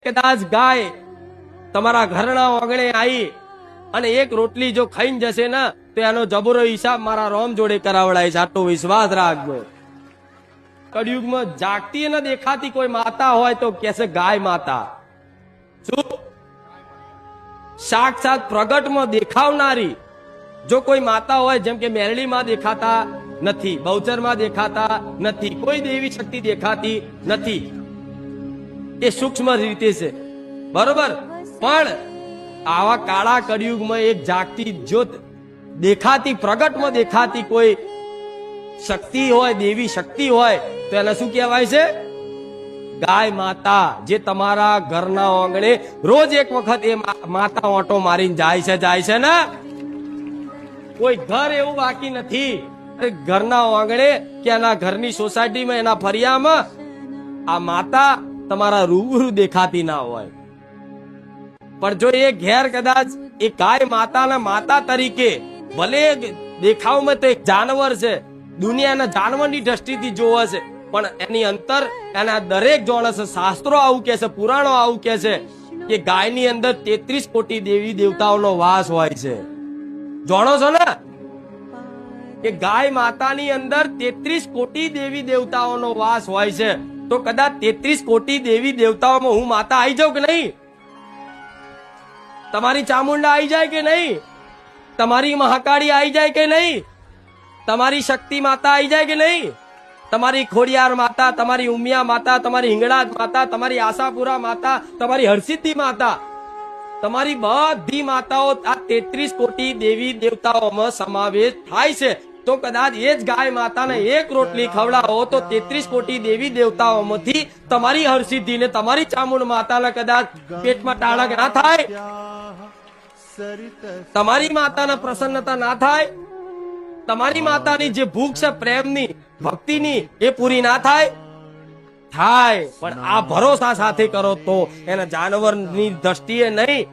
કદાચ ગાય તમારા ઘરના આંગણે આવી અને એક રોટલી જો ખાઈને જશે ને તો એનો જબરો હિસાબ મારા રોમ જોડે કરાવડાય છે. આટલો વિશ્વાસ રાખજો. કળિયુગમાં જાગતી અને દેખાતી કોઈ માતા હોય તો કેસે ગાય માતા. શું સાક્ષાત પ્રગટમાં દેખાવનારી જો કોઈ માતા હોય, જેમ કે મેરડીમાં દેખાતા નથી, બહુચરમાં દેખાતા નથી, કોઈ દેવી શક્તિ દેખાતી નથી, એ સૂક્ષ્મ રીતે છે, બરોબર. પણ આવા કાળા કળિયુગમાં એક જાગતી જ્યોત દેખાતી પ્રગટમાં દેખાતી કોઈ શક્તિ હોય, દેવી શક્તિ હોય તો એને શું કહેવાય છે? ગાય માતા. જે તમારા ઘરના આંગણે રોજ એક વખત એ માતા ઓટો મારીને જાય છે ને. કોઈ ઘર એવું બાકી નથી ઘરના આંગણે કે એના ઘરની સોસાયટીમાં, એના ફરિયામાં આ માતા તમારા રૂબરૂ દેખાતી ના હોય. પણ જો એ ઘેર કદાચ એ ગાય માતાના માતા તરીકે, ભલે દેખાવમાં તો એક જાનવર છે, દુનિયાના જાનવરની દ્રષ્ટિથી જોવે છે, પણ એની અંતર એના દરેક જાણે છે. શાસ્ત્રો આવું કે છે, પુરાણો આવું કે છે કે ગાયની અંદર 33 કોટી દેવી દેવતાઓનો વાસ હોય છે. જાણો છો ને કે ગાય માતાની અંદર 33 કોટી દેવી દેવતાઓનો વાસ હોય છે. તો કદાચ 33 કોટી દેવી દેવતાઓમાં હું માતા આવી જાઉં કે નહીં? તમારી ચામુંડા આવી જાય કે નહીં? તમારી મહાકાળી આવી જાય કે નહીં? તમારી શક્તિ માતા આવી જાય કે નહીં? તમારી ખોડિયાર માતા, તમારી ઉમિયા માતા, તમારી હિંગળાજ માતા, તમારી આશાપુરા માતા, તમારી હરસિદ્ધિ માતા, તમારી બધી માતાઓ આ 33 કોટી દેવી દેવતાઓમાં સમાવેશ થાય છે. તો કદાચ એ જ ગાય માતાને એક રોટલી ખવડાવો તો 33 કોટી દેવી દેવતાઓમાંથી તમારી હરસિદ્ધિ ને તમારી ચામુંડ માતાને કદાચ પેટમાં ટાળક ના થાય? તમારી માતાને પ્રસન્નતા ના થાય? તમારી માતાની જે ભૂખ છે પ્રેમની, ભક્તિની, એ પૂરી ના થાય? થાય. પણ આ ભરોસા સાથે કરો તો એને જાનવરની દ્રષ્ટિએ નહીં,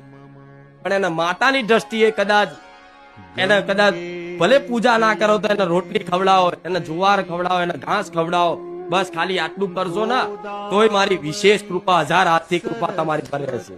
પણ એના માતાની દ્રષ્ટિએ કદાચ એને કદાચ ભલે પૂજા ના કરો તો એને રોટલી ખવડાવો, એને જુવાર ખવડાવો, એને ઘાસ ખવડાવો, બસ ખાલી આટલું કરશો ને તોય મારી વિશેષ કૃપા, 1000 હાથથી કૃપા તમારી પર રહેશે.